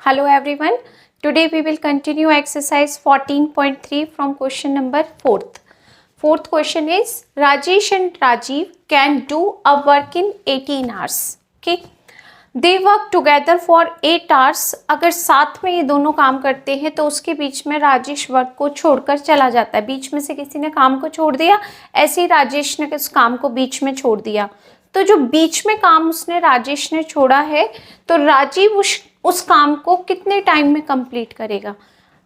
Hello everyone. Today we will continue exercise 14.3 from question number 4th. Fourth question is Rajesh and Rajiv can do a work in 18 hours. Okay. They work together for 8 hours. अगर साथ में ये दोनों काम करते हैं तो उसके बीच में राजेश वर्क को छोड़कर चला जाता है. बीच में से किसी ने काम को छोड़ दिया, ऐसे ही राजेश ने उस काम को बीच में छोड़ दिया. तो जो बीच में काम उसने राजेश ने छोड़ा है तो राजीव उस काम को कितने टाइम में कंप्लीट करेगा.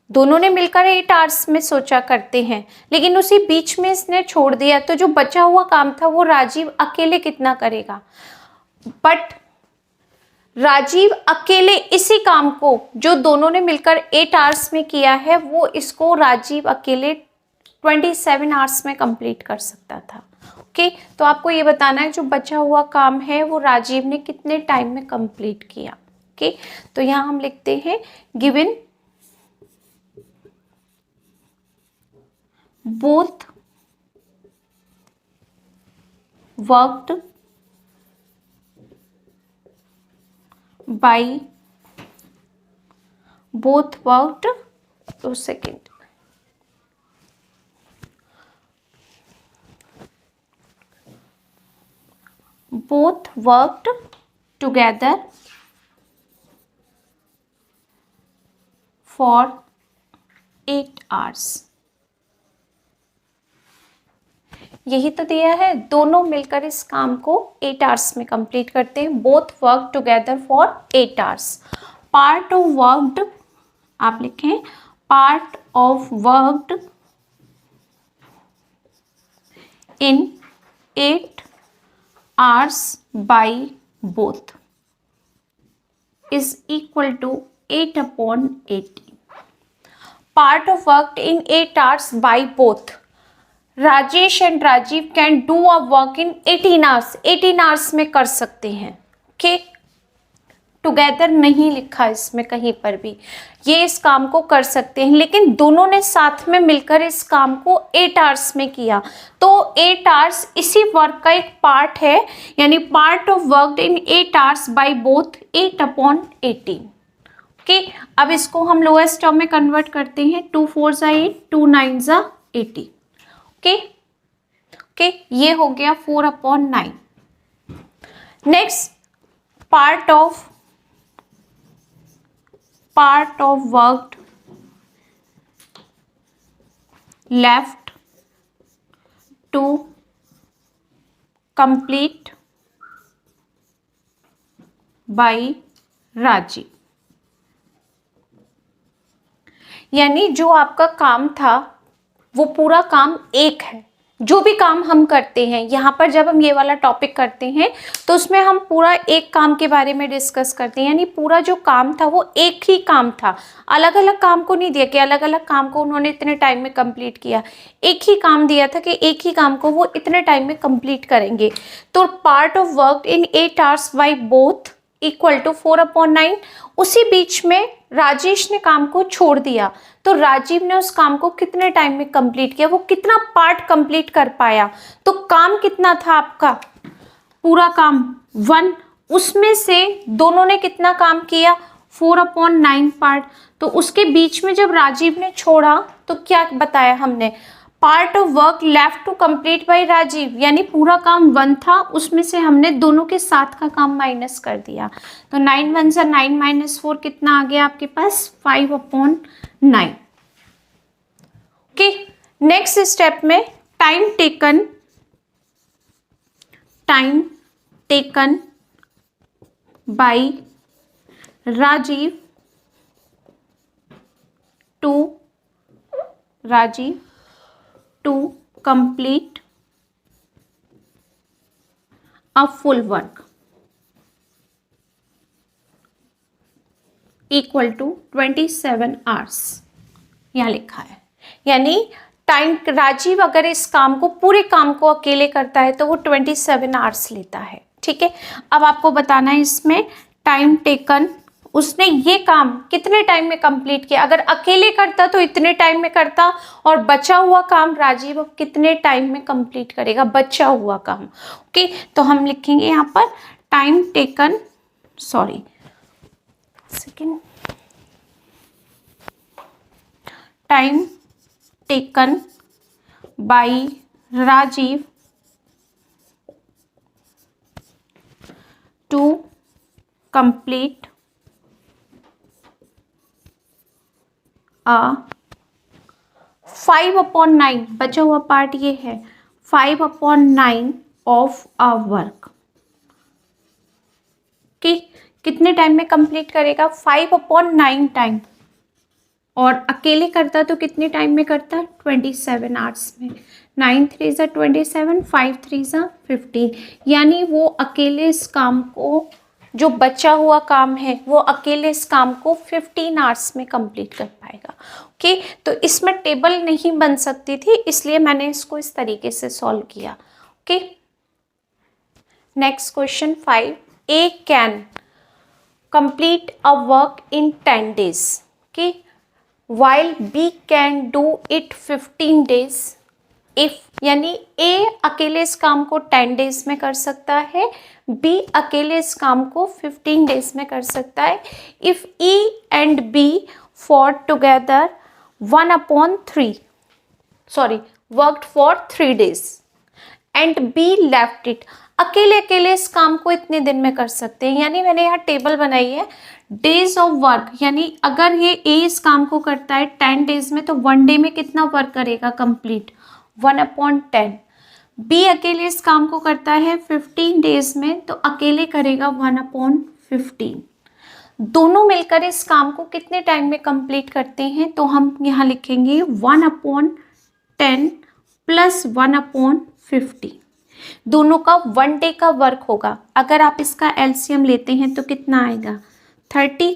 दोनों ने मिलकर 8 आवर्स में सोचा करते हैं, लेकिन उसी बीच में इसने छोड़ दिया, तो जो बचा हुआ काम था वो राजीव अकेले कितना करेगा. बट राजीव अकेले इसी काम को जो दोनों ने मिलकर 8 आवर्स में किया है वो इसको राजीव अकेले 27 आवर्स में कंप्लीट कर सकता था. ओके, तो आपको ये बताना है जो बचा हुआ काम है वो राजीव ने कितने टाइम में कंप्लीट किया. ओके, तो यहाँ हम लिखते हैं given both worked by both worked तो second both worked together for 8 hours. यही तो दिया है, दोनों मिलकर इस काम को 8 आवर्स में कंप्लीट करते हैं. Both work together for 8 hours. Part of worked आप लिखें part of worked in 8 hours by both is equal to 8/80. Part of worked in 8 hours by both. Rajesh and Rajiv can do a work in 18 hours. 18 hours में कर सकते हैं. Okay, together नहीं लिखा इसमें कहीं पर भी. ये इस काम को कर सकते हैं, लेकिन दोनों ने साथ में मिलकर इस काम को 8 आवर्स में किया. तो 8 आवर्स इसी वर्क का एक पार्ट है, यानी part of work in 8 hours by both 8/18. Okay, अब इसको हम लोएस्ट टर्म में कन्वर्ट करते हैं. 2 4 = 8, 2 9 = 80. ओके, ये हो गया 4/9. Next part of worked left to complete by Rajiv. यानी जो आपका काम था वो पूरा काम एक है. जो भी काम हम करते हैं यहाँ पर, जब हम ये वाला टॉपिक करते हैं तो उसमें हम पूरा एक काम के बारे में डिस्कस करते हैं. यानी पूरा जो काम था वो एक ही काम था. अलग अलग काम को नहीं दिया कि अलग अलग काम को उन्होंने इतने टाइम में कंप्लीट किया. एक ही काम दिया था कि एक ही काम को वो इतने टाइम में कंप्लीट करेंगे. तो part of work in 8 hours by both equal to 4/9. उसी बीच में राजेश ने काम को छोड़ दिया, तो राजीव ने उस काम को कितने टाइम में कंप्लीट किया, वो कितना पार्ट कंप्लीट कर पाया. तो काम कितना था आपका, पूरा काम 1, उसमें से दोनों ने कितना काम किया 4/9 पार्ट. तो उसके बीच में जब राजीव ने छोड़ा तो क्या बताया हमने, part of work left to complete by Rajiv, यानी पूरा काम 1 था, उसमें से हमने दोनों के साथ का काम माइनस कर दिया. तो 9 1 = 9 - 4 कितना आ गया आपके पास 5/9. ओके, नेक्स्ट स्टेप में time taken by Rajiv to complete a full work equal to 27 hours. यहाँ लिखा है. यानी टाइम राजीव अगर इस काम को पूरे काम को अकेले करता है तो वो 27 आवर्स लेता है. ठीक है, अब आपको बताना है इसमें टाइम टेकन, उसने ये काम कितने टाइम में कंप्लीट किया. अगर अकेले करता तो इतने टाइम में करता, और बचा हुआ काम राजीव अब कितने टाइम में कंप्लीट करेगा बचा हुआ काम. ओके, तो हम लिखेंगे यहाँ पर time taken, sorry second, time taken by Rajeev to complete a 5/9, बचा हुआ पार्ट ये है 5/9 ऑफ अ वर्क कि कितने टाइम में कंप्लीट करेगा 5/9 टाइम, और अकेले करता तो कितने टाइम में करता 27 आवर्स में। 9 3 ज़ा 27, 5 3 ज़ा 15, यानी वो अकेले इस काम को, जो बचा हुआ काम है वो अकेले इस काम को 15 आवर्स में कंप्लीट कर पाएगा। ओके, तो इसमें टेबल नहीं बन सकती थी, इसलिए मैंने इसको इस तरीके से सॉल्व किया। Okay, next question 5, A can complete a work in 10 days, okay, while B can do it 15 days if, यानी A अकेले इस काम को 10 days में कर सकता है, B अकेले इस काम को 15 days में कर सकता है। if E and B for together 1/3 worked for 3 days and B left it, अकेले अकेले इस काम को इतने दिन में कर सकते हैं, यानी मैंने यहाँ टेबल बनाई है डेज ऑफ वर्क, यानी अगर ये ए इस काम को करता है 10 days में तो 1 day में कितना वर्क करेगा कंप्लीट 1/10। बी अकेले इस काम को करता है 15 days में तो अकेले करेगा 1/15। दोनों मिलकर इस काम को कितने टाइम में कंप्लीट करते हैं, तो हम यहाँ लिखेंगे 1/10 + 1/50, दोनों का 1 day का वर्क होगा। अगर आप इसका एलसीएम लेते हैं तो कितना आएगा 30,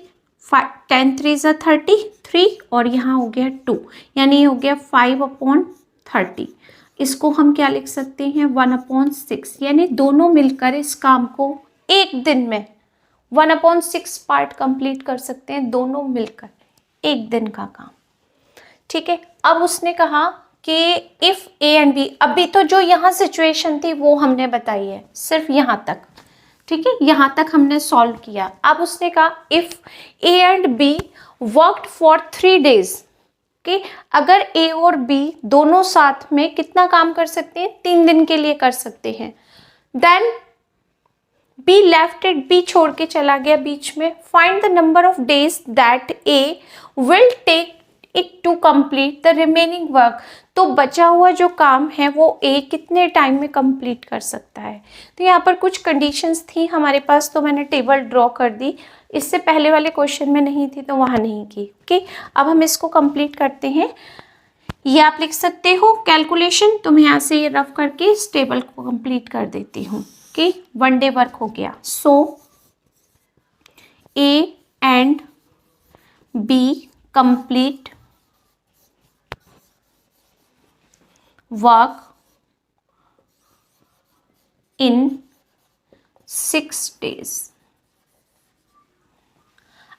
10 3 ज़ा 30, 3 और यहाँ हो गया 2, यानी ये हो गया 5/30। इसको हम क्या लिख सकते हैं 1/6, यानी दोनों मिलकर इस काम को एक दिन में 1/6 पार्ट कंप्लीट कर सकते हैं, दोनों मिलकर एक दिन का काम। ठीक है, अब उसने कहा कि इफ़ ए एंड बी, अभी तो जो यहाँ सिचुएशन थी वो हमने बताई है सिर्फ यहाँ तक, ठीक है, यहाँ तक हमने सॉल्व किया। अब उसने कहा if A and be worked for 3 days, कि अगर ए और बी दोनों साथ में कितना काम कर सकते हैं 3 दिन के लिए कर सकते हैं, then B left it, B छोड़ के चला गया बीच में, find the number of days that A will take it to complete the remaining work, तो बचा हुआ जो काम है वो ए कितने टाइम में कंप्लीट कर सकता है। तो यहाँ पर कुछ कंडीशंस थी हमारे पास, तो मैंने टेबल ड्रॉ कर दी, इससे पहले वाले क्वेश्चन में नहीं थी तो वहाँ नहीं की। ओके, अब हम इसको कंप्लीट करते हैं। ये आप लिख सकते हो कैलकुलेशन, तो मैं यहाँ से ये रफ करके इस टेबल को कंप्लीट कर देती हूँ कि 1 day वर्क हो गया। So A and B complete work in 6 days।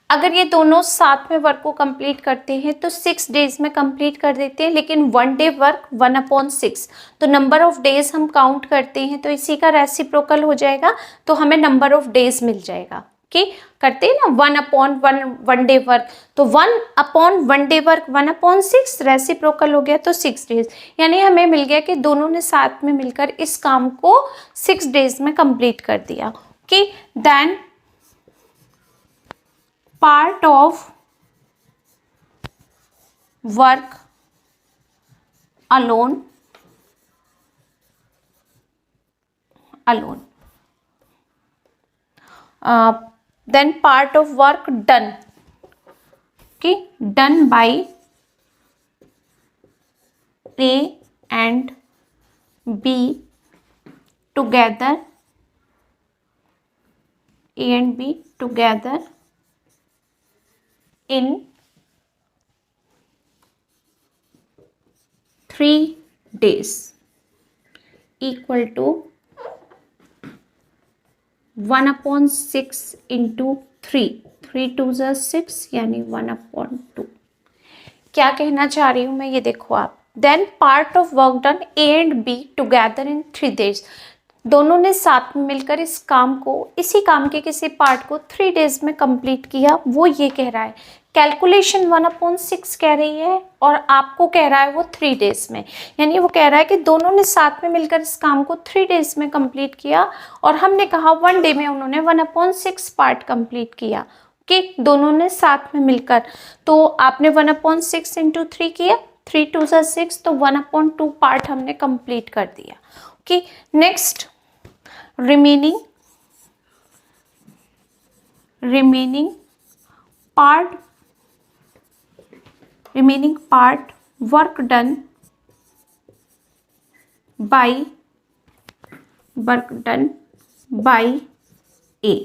अगर ये दोनों साथ में वर्क को कंप्लीट करते हैं तो 6 days में कंप्लीट कर देते हैं, लेकिन 1 day वर्क 1/6, तो नंबर ऑफ डेज हम काउंट करते हैं तो इसी का रेसिप्रोकल हो जाएगा, तो हमें नंबर ऑफ डेज मिल जाएगा। ओके, करते हैं ना 1/1 day वर्क, तो 1/1 day वर्क 1/6, रेसिप्रोकल हो गया तो 6 days, यानी हमें मिल गया कि दोनों ने साथ में मिलकर इस काम को 6 days में कंप्लीट कर दिया। Okay, then part of work alone then part of work done, okay, done by A and B together, A and B together in 3 days equal to 1/6 into 3, 3 2 ज़ा 6, यानी 1/2। क्या कहना चाह रही हूँ मैं, ये देखो आप, then part of work done A and B together in 3 days, दोनों ने साथ में मिलकर इस काम को, इसी काम के किसी पार्ट को 3 डेज में कंप्लीट किया, वो ये कह रहा है। कैलकुलेशन 1/6 कह रही है और आपको कह रहा है वो 3 डेज में, यानी वो कह रहा है कि दोनों ने साथ में मिलकर इस काम को 3 डेज में कंप्लीट किया और हमने कहा 1 डे में उन्होंने 1/6 पार्ट कंप्लीट किया। ओके, दोनों ने साथ में मिलकर, तो आपने 1/6 इंटू 3 किया, 3 2 6, तो 1/2 पार्ट हमने कंप्लीट कर दिया। Okay, next remaining part work done by A।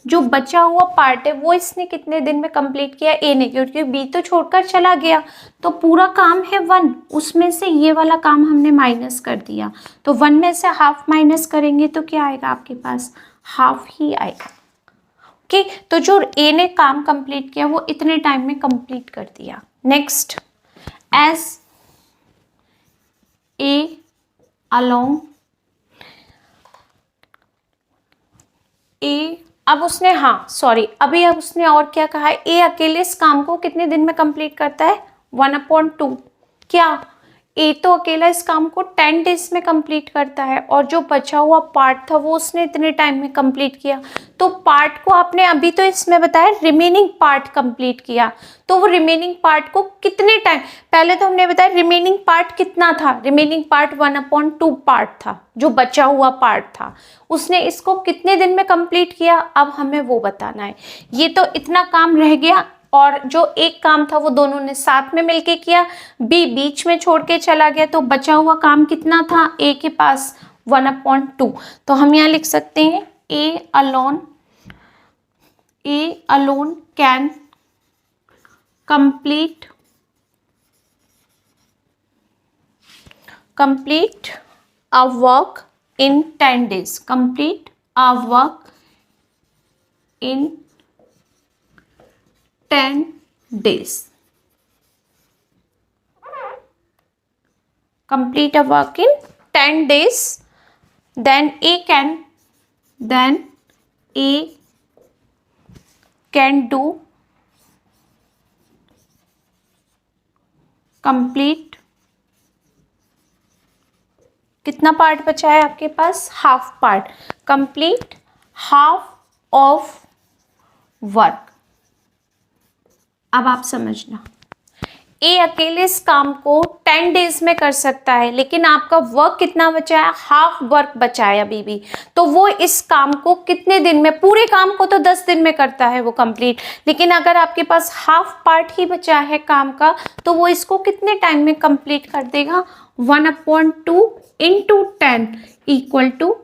जो बचा हुआ पार्ट है वो इसने कितने दिन में कंप्लीट किया? ए ने, क्योंकि बी तो छोड़कर चला गया, तो पूरा काम है 1, उसमें से ये वाला काम हमने माइनस कर दिया, तो 1 में से हाफ माइनस करेंगे तो क्या आएगा आपके पास? हाफ ही आएगा। ओके, तो जो ए ने काम कंप्लीट किया वो इतने टाइम में कंप्लीट कर दिया। नेक्स्ट, एज ए अलोंग ए, अब उसने, हाँ सॉरी, अभी अब उसने और क्या कहा है? ए अकेले इस काम को कितने दिन में कंप्लीट करता है? 1/2। क्या ए तो अकेला इस काम को 10 डेज में कंप्लीट करता है और जो बचा हुआ पार्ट था वो उसने इतने टाइम में कंप्लीट किया, तो पार्ट को आपने अभी तो इसमें बताया रिमेनिंग पार्ट कंप्लीट किया, तो वो रिमेनिंग पार्ट को कितने टाइम, पहले तो हमने बताया रिमेनिंग पार्ट कितना था? रिमेनिंग पार्ट 1/2 पार्ट था, जो बचा हुआ पार्ट था, उसने इसको कितने दिन में कंप्लीट किया? अब हमें वो बताना है। ये तो इतना काम रह गया और जो एक काम था वो दोनों ने साथ में मिलके किया, बी बीच में छोड़ के चला गया, तो बचा हुआ काम कितना था ए के पास? 1/2। तो हम यहाँ लिख सकते हैं ए alone can complete a work in 10 days, complete a work in 10 days, complete a work in 10 days, then A can do complete, कितना पार्ट बचा है आपके पास? Half part, complete half of work. अब आप समझना, ए अकेले इस काम को 10 डेज में कर सकता है, लेकिन आपका वर्क कितना बचा है? हाफ वर्क बचा है अभी भी, तो वो इस काम को कितने दिन में, पूरे काम को तो 10 दिन में करता है वो कंप्लीट, लेकिन अगर आपके पास हाफ पार्ट ही बचा है काम का, तो वो इसको कितने टाइम में कंप्लीट कर देगा? 1/2 इंटू 10 इक्वल टू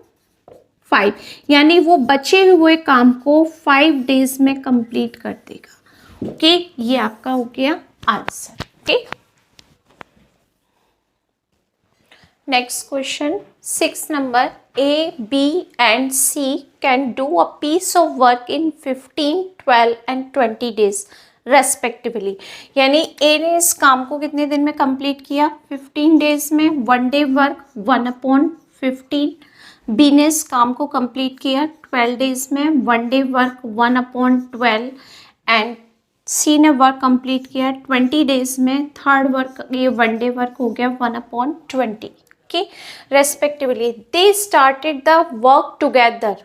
5, यानी वो बचे हुए काम को 5 डेज में कंप्लीट कर देगा। ओके, ये आपका हो गया answer. Okay, next question 6 number, A B and C can do a piece of work in 15, 12 and 20 days respectively, यानी ए ने इस काम को कितने दिन में कंप्लीट किया? 15 डेज में, 1 डे वर्क 1/15, बी ने इस काम को कंप्लीट किया 12 डेज में, 1 डे वर्क 1/12, एंड सी ने वर्क कंप्लीट किया 20 डेज में, थर्ड वर्क, ये 1 डे वर्क हो गया 1/20। Okay, respectively they started the work together,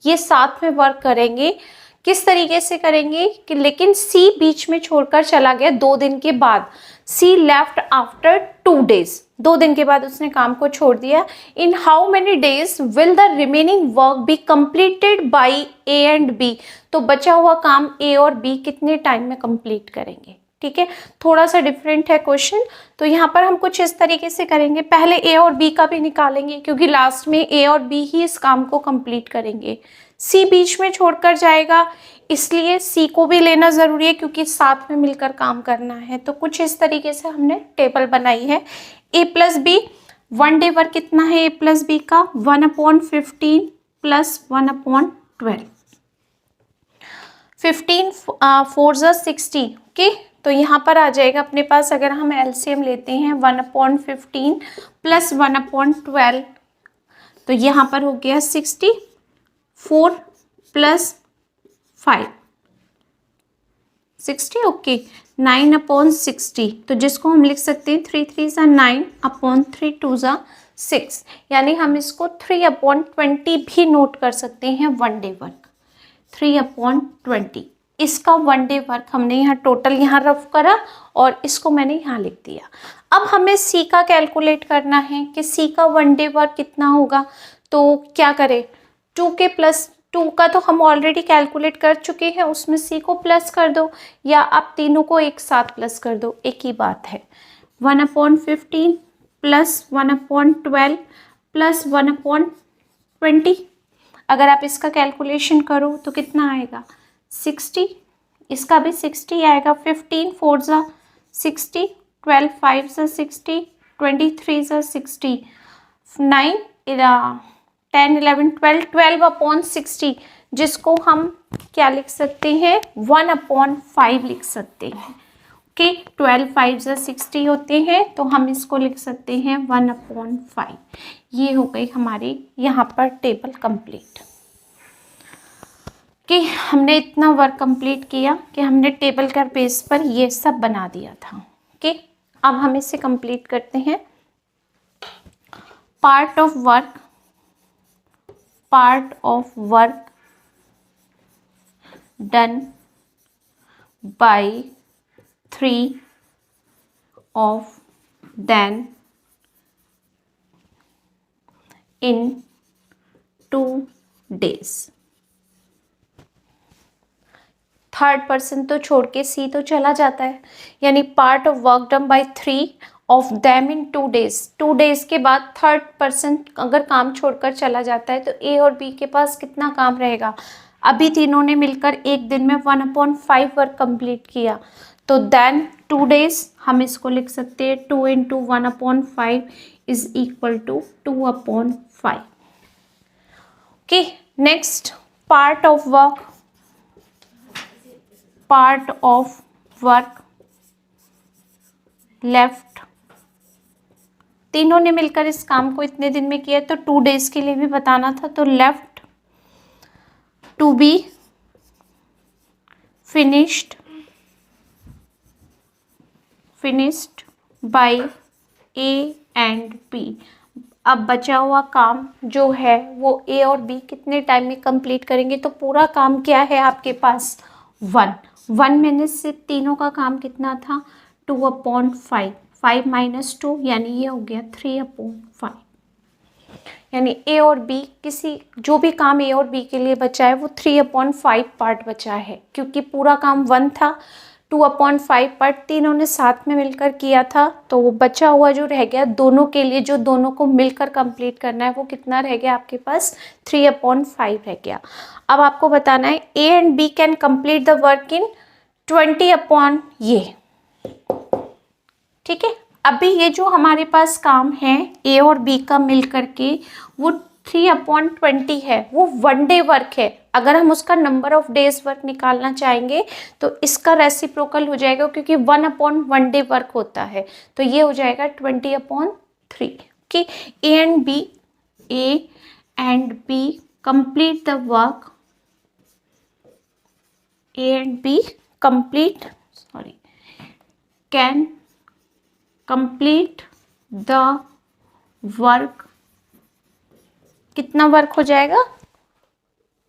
ये साथ में वर्क करेंगे। किस तरीके से करेंगे कि, लेकिन सी बीच में छोड़कर चला गया 2 दिन के बाद, सी लेफ्ट आफ्टर 2 days, 2 दिन के बाद उसने काम को छोड़ दिया। In how many days will the remaining work be completed by A and B, तो बचा हुआ काम ए और बी कितने टाइम में कंप्लीट करेंगे? ठीक है, थोड़ा सा डिफरेंट है क्वेश्चन, तो यहाँ पर हम कुछ इस तरीके से करेंगे, पहले ए और बी का भी निकालेंगे क्योंकि लास्ट में ए और बी ही इस काम को कंप्लीट करेंगे। सी बीच में छोड़कर जाएगा, इसलिए सी को भी लेना ज़रूरी है क्योंकि साथ में मिलकर काम करना है, तो कुछ इस तरीके से हमने टेबल बनाई है। ए प्लस बी, 1 डे वर्क कितना है ए प्लस बी का? 1/15 प्लस 1/12, 15 4 ज़ा 60। ओके, तो यहाँ पर आ जाएगा अपने पास, अगर हम एलसीएम लेते हैं 1/15 प्लस 1/12, तो यहाँ पर हो गया 60, 4 + 5 60, ओके, 9/60, तो जिसको हम लिख सकते हैं 3 3 = 9 अपॉन 3 2 = 6, यानी हम इसको 3/20 भी नोट कर सकते हैं वन डे वर्क। 3/20 इसका वन डे वर्क हमने यहाँ टोटल यहाँ रफ करा और इसको मैंने यहाँ लिख दिया। अब हमें सी का कैलकुलेट करना है कि सी का वन डे वर्क कितना होगा। तो क्या करें, 2 के प्लस 2 का तो हम ऑलरेडी कैलकुलेट कर चुके हैं, उसमें सी को प्लस कर दो या आप तीनों को एक साथ प्लस कर दो, एक ही बात है। 1/15 + 1/12 + 1/20, अगर आप इसका कैलकुलेशन करो तो कितना आएगा 60, इसका भी 60 आएगा। 15 4 = 60, 12 5 = 60, 23 = 60, 9 10 11 12 12/60, जिसको हम क्या लिख सकते हैं 1/5 लिख सकते हैं। ओके, 12 5 = 60 होते हैं, तो हम इसको लिख सकते हैं 1/5। ये हो गई हमारी यहाँ पर टेबल कंप्लीट कि हमने इतना वर्क कंप्लीट किया कि हमने टेबल के बेस पर ये सब बना दिया था। ओके, अब हम इसे कंप्लीट करते हैं। Part of work done by 3 of them in 2 days। Third person तो छोड़ के सी तो चला जाता है, यानी part of work done by 3 of them in 2 days। 2 days के बाद थर्ड पर्सन अगर काम छोड़कर चला जाता है तो ए और बी के पास कितना काम रहेगा। अभी तीनों ने मिलकर एक दिन में 1/5 वर्क कंप्लीट किया, तो देन 2 days हम इसको लिख सकते हैं 2 × 1/5 = 2/5। Okay, next part of work left, तीनों ने मिलकर इस काम को इतने दिन में किया, तो 2 days के लिए भी बताना था, तो left to be finished by A and B. अब बचा हुआ काम जो है वो ए और बी कितने टाइम में कंप्लीट करेंगे, तो पूरा काम क्या है आपके पास 1 मिनट से तीनों का काम कितना था 2/5, 5 - 2 यानी ये हो गया 3/5, यानी ए और बी जो भी काम ए और बी के लिए बचा है वो 3/5 पार्ट बचा है, क्योंकि पूरा काम 1 था, 2/5 पार्ट तीनों ने साथ में मिलकर किया था, तो वो बचा हुआ जो रह गया दोनों के लिए, जो दोनों को मिलकर कंप्लीट करना है, वो कितना रह गया आपके पास 3/5 रह गया। अब आपको बताना है A and B can complete the work in 20 ये, ठीक है। अभी ये जो हमारे पास काम है ए और बी का मिल करके वो 3/20 है, वो 1 डे वर्क है। अगर हम उसका नंबर ऑफ डेज वर्क निकालना चाहेंगे तो इसका रेसिप्रोकल हो जाएगा, क्योंकि 1/1 डे वर्क होता है, तो ये हो जाएगा 20/3। Okay, A and B complete the work, can complete the work, कितना वर्क हो जाएगा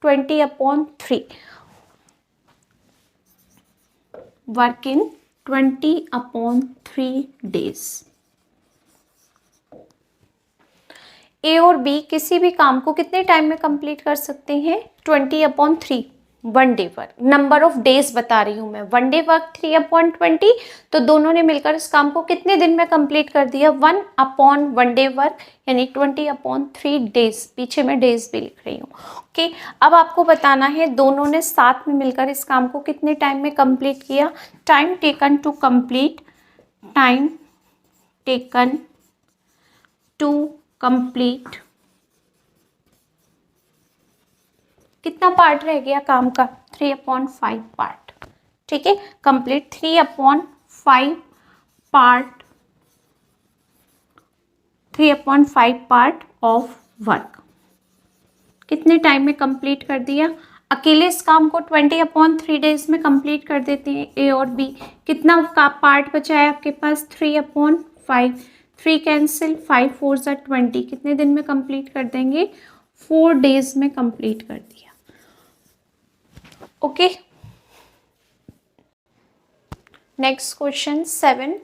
20/3, वर्क इन 20/3 days। ए और बी किसी भी काम को कितने टाइम में कंप्लीट कर सकते हैं 20/3, 1 day work. Number of days बता रही हूँ मैं, 1 डे वर्क 3/20, तो दोनों ने मिलकर इस काम को कितने दिन में कंप्लीट कर दिया 1/1 डे वर्क, यानी 20/3 डेज। पीछे मैं डेज भी लिख रही हूँ। ओके, अब आपको बताना है दोनों ने साथ में मिलकर इस काम को कितने टाइम में कंप्लीट किया। टाइम टेकन टू कंप्लीट कितना पार्ट रह गया काम का 3/5 पार्ट, ठीक है। Complete 3/5 part of work. कितने टाइम में कंप्लीट कर दिया? अकेले इस काम को 20/3 डेज में कंप्लीट कर देते हैं ए और बी। कितना का पार्ट बचा है आपके पास? 3/5। 3 कैंसिल, 5 4 ज़ा 20। कितने दिन में कंप्लीट कर देंगे? 4 डेज में कंप्लीट कर दिया। Okay, next question 7।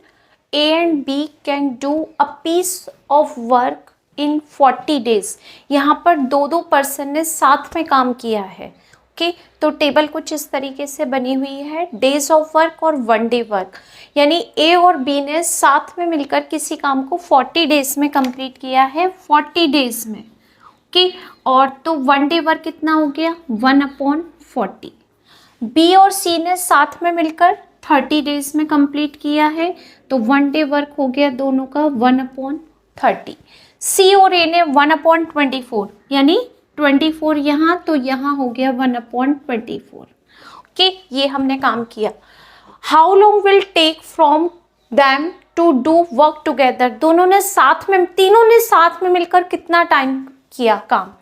A and B can do a piece of work in 40 days. यहाँ पर दो पर्सन ने साथ में काम किया है। ओके, तो टेबल कुछ इस तरीके से बनी हुई है, डेज ऑफ वर्क और 1 डे वर्क। यानी ए और बी ने साथ में मिलकर किसी काम को 40 डेज में कंप्लीट किया है, 40 डेज में। ओके, और तो 1 डे वर्क कितना हो गया? 1/40। बी और सी ने साथ में मिलकर 30 डेज में कंप्लीट किया है, तो 1 डे वर्क हो गया दोनों का 1/30। सी और ए ने 1/24, यानी 24 यहाँ, तो यहाँ हो गया 1/24। ओके, ये हमने काम किया। How long will take from them to do work together. दोनों ने साथ में, तीनों ने साथ में मिलकर कितना टाइम किया काम?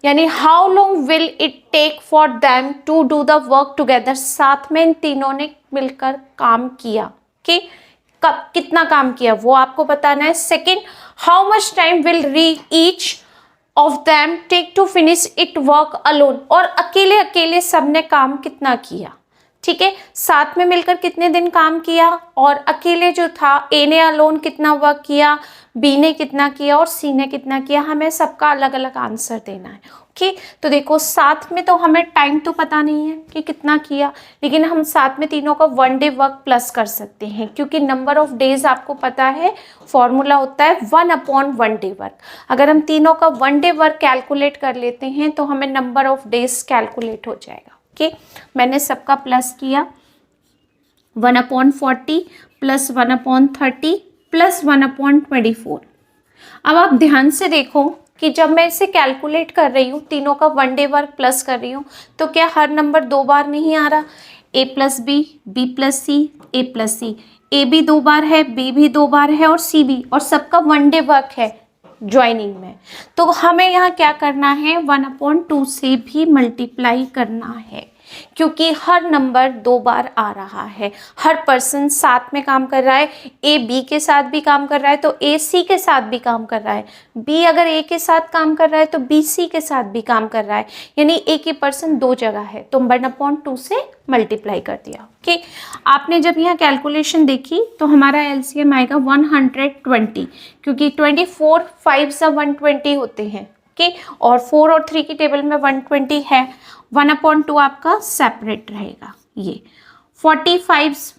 यानी how long will it take for them to do the work together. साथ में इन तीनों ने मिलकर काम किया। ओके, कब कितना काम किया वो आपको बताना है। Second, how much time will each of them take to finish it work alone. और अकेले अकेले सबने काम कितना किया? ठीक है, साथ में मिलकर कितने दिन काम किया, और अकेले जो था ए ने अलोन कितना वर्क किया, बी ने कितना किया और सी ने कितना किया। हमें सबका अलग अलग आंसर देना है। ओके, तो देखो साथ में तो हमें टाइम तो पता नहीं है कि कितना किया, लेकिन हम साथ में तीनों का 1 डे वर्क प्लस कर सकते हैं, क्योंकि नंबर ऑफ डेज आपको पता है, फॉर्मूला होता है 1/1 डे वर्क। अगर हम तीनों का 1 डे वर्क कैलकुलेट कर लेते हैं तो हमें नंबर ऑफ डेज कैलकुलेट हो जाएगा। ओके, मैंने सबका प्लस किया, 1/40 प्लस 1/30 प्लस 1/24। अब आप ध्यान से देखो कि जब मैं इसे कैलकुलेट कर रही हूँ, तीनों का 1 डे वर्क प्लस कर रही हूँ, तो क्या हर नंबर 2 बार नहीं आ रहा? a plus B plus C, A plus C. A भी 2 बार है, बी भी 2 बार है और सी भी, और सबका 1 डे वर्क है ज्वाइनिंग में। तो हमें यहाँ क्या करना है? 1/2 से भी मल्टीप्लाई करना है, क्योंकि हर नंबर 2 बार आ रहा है। हर पर्सन साथ में काम कर रहा है। ए बी के साथ भी काम कर रहा है तो ए सी के साथ भी काम कर रहा है। बी अगर ए के साथ काम कर रहा है तो बी सी के साथ भी काम कर रहा है। यानी एक ही पर्सन 2 जगह है, तो 1/2 से मल्टीप्लाई कर दिया। ओके, आपने जब यहाँ कैलकुलेशन देखी तो हमारा एलसीएम आएगा 120, क्योंकि 24 5 सा 120 होते हैं। ओके, और 4 और 3 की टेबल में 120 है। 1/2 आपका सेपरेट रहेगा। ये 45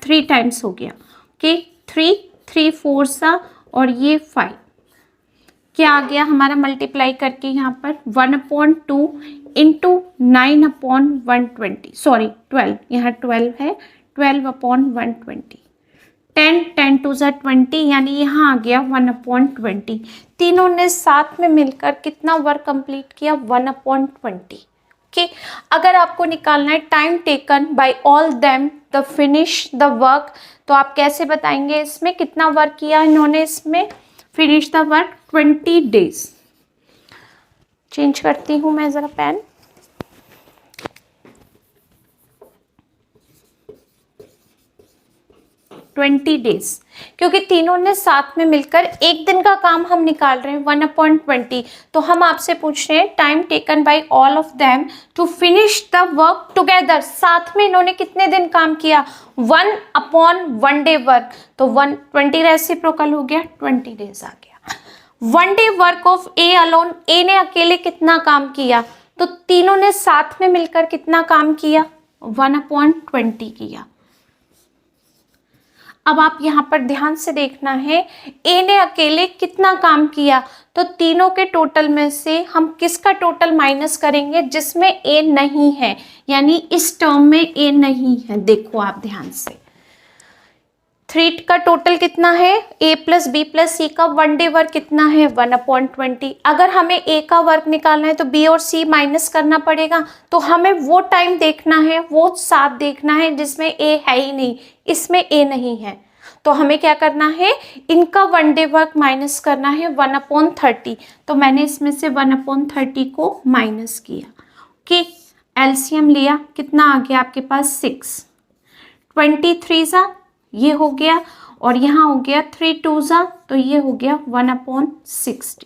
3 टाइम्स हो गया। ओके, 3 4 सा और ये 5 क्या आ गया हमारा मल्टीप्लाई करके यहाँ पर 1/2 इंटू 9/120, सॉरी 12, यहाँ 12 है, 12/120। 10 2 ज़ा 20, यानी यहाँ आ गया 1/20। तीनों ने साथ में मिलकर कितना वर्क कंप्लीट किया? 1/20। ओके, अगर आपको निकालना है time taken by all them the finish the work, तो आप कैसे बताएंगे इसमें कितना वर्क किया इन्होंने? इसमें finish the work 20 days. Change करती हूँ मैं ज़रा पेन। डेज, क्योंकि तीनों ने साथ में मिलकर एक दिन का काम हम निकाल रहे हैं 1/20। तो हम आपसे पूछ रहे हैं time taken by all of them to finish the work together. साथ में इन्होंने कितने दिन काम किया? 1/1 डे वर्क। तो 120 रेसिप्रोकल हो गया, 20 डेज आ गया। 1 day work of A alone. A ने अकेले कितना काम किया? तो तीनों ने साथ में मिलकर कितना काम किया? 1/20 किया। अब आप यहाँ पर ध्यान से देखना है, ए ने अकेले कितना काम किया, तो तीनों के टोटल में से हम किसका टोटल माइनस करेंगे? जिसमें ए नहीं है, यानी इस टर्म में ए नहीं है। देखो आप ध्यान से, 3 का टोटल कितना है? ए प्लस बी प्लस सी का 1 डे वर्क कितना है? 1/20। अगर हमें ए का वर्क निकालना है तो बी और सी माइनस करना पड़ेगा। तो हमें वो टाइम देखना है, वो साथ देखना है जिसमें ए है ही नहीं, इसमें ए नहीं है। तो हमें क्या करना है, इनका 1 डे वर्क माइनस करना है 1/30। तो मैंने इसमें से 1/30 को माइनस किया। ओके, एलसीएम लिया, कितना आ गया आपके पास 6, 23 सा ये हो गया, और यहाँ हो गया 3 2 सा, तो ये हो गया 1/60।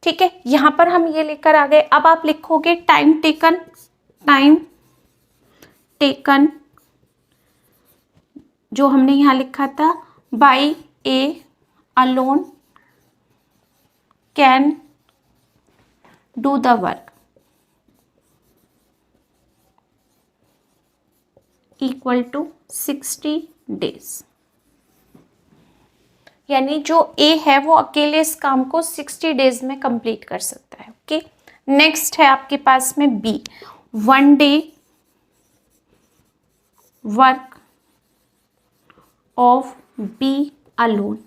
ठीक है, यहाँ पर हम ये लेकर आ गए। अब आप लिखोगे टाइम टेकन जो हमने यहाँ लिखा था, by A alone can do the work equal to 60 days. यानी जो ए है वो अकेले इस काम को 60 डेज में कंप्लीट कर सकता है। ओके, नेक्स्ट है आपके पास में B, 1 day work of B alone.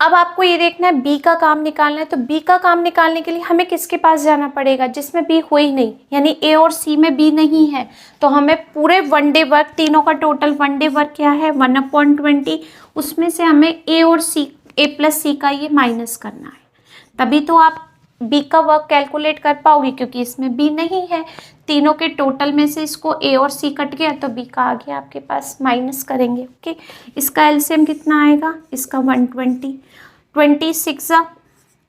अब आपको ये देखना है बी का काम निकालना है, तो बी का काम निकालने के लिए हमें किसके पास जाना पड़ेगा, जिसमें बी हो ही नहीं, यानी ए और सी में बी नहीं है। तो हमें पूरे 1 डे वर्क, तीनों का टोटल 1 डे वर्क क्या है 1/20, उसमें से हमें ए और सी, ए प्लस सी का ये माइनस करना है, तभी तो आप बी का वर्क कैलकुलेट कर पाओगे, क्योंकि इसमें बी नहीं है। तीनों के टोटल में से इसको ए और सी कट गया तो बी का आ गया आपके पास, माइनस करेंगे। ओके, इसका एलसीएम कितना आएगा, इसका 120, 26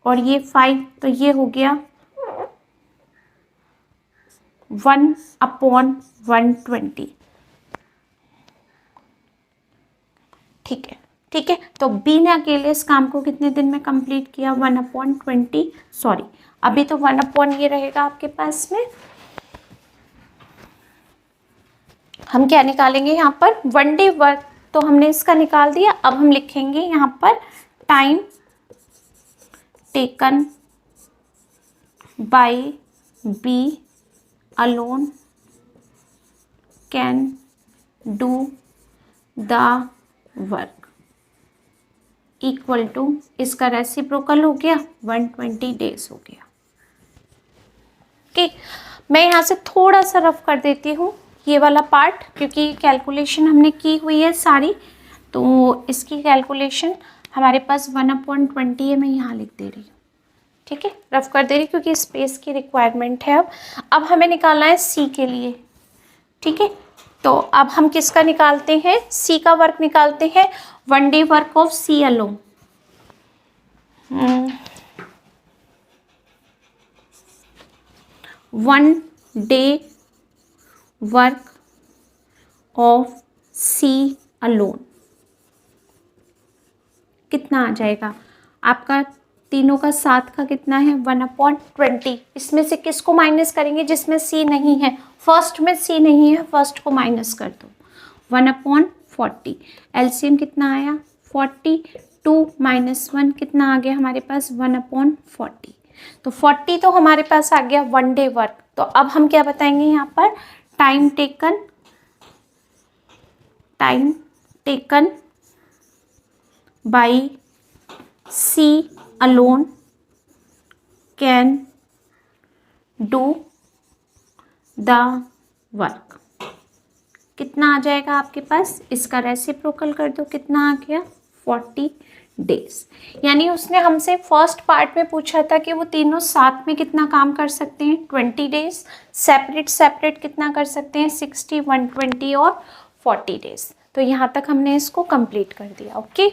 और ये 5, तो ये हो गया 1/120। ठीक है, ठीक है, तो बी ने अकेले इस काम को कितने दिन में कंप्लीट किया 1/20, सॉरी अभी तो 1/, ये रहेगा आपके पास में। हम क्या निकालेंगे यहाँ पर 1 डे वर्क, तो हमने इसका निकाल दिया। अब हम लिखेंगे यहाँ पर time taken by B alone can do the work equal to, इसका रेसिप्रोकल हो गया 120 डेज हो गया। ओके, मैं यहाँ से थोड़ा सा रफ कर देती हूँ ये वाला पार्ट, क्योंकि कैलकुलेशन हमने की हुई है सारी, तो इसकी कैलकुलेशन हमारे पास 1/20 है, मैं यहाँ लिख दे रही हूँ। ठीक है, रफ कर दे रही क्योंकि स्पेस की रिक्वायरमेंट है। अब हमें निकालना है सी के लिए। ठीक है, तो अब हम किसका निकालते हैं, सी का वर्क निकालते हैं। 1 day work of C alone, 1 day work of C alone कितना आ जाएगा आपका, तीनों का साथ का कितना है 1/20। इसमें से किसको माइनस करेंगे, जिसमें सी नहीं है, फर्स्ट में सी नहीं है, फर्स्ट को माइनस कर दो 1/40। एलसीएम कितना आया 40, 2 - 1 कितना आ गया हमारे पास 1/40। तो 40 तो हमारे पास आ गया 1 डे वर्क। तो अब हम क्या बताएंगे यहाँ पर, time taken by C alone can do the work कितना आ जाएगा आपके पास, इसका रेसिप्रोकल कर दो, कितना आ गया 40 डेज। यानी उसने हमसे फर्स्ट पार्ट में पूछा था कि वो तीनों साथ में कितना काम कर सकते हैं 20 डेज, सेपरेट सेपरेट कितना कर सकते हैं 60, 120 और 40 डेज। तो यहाँ तक हमने इसको कंप्लीट कर दिया। ओके।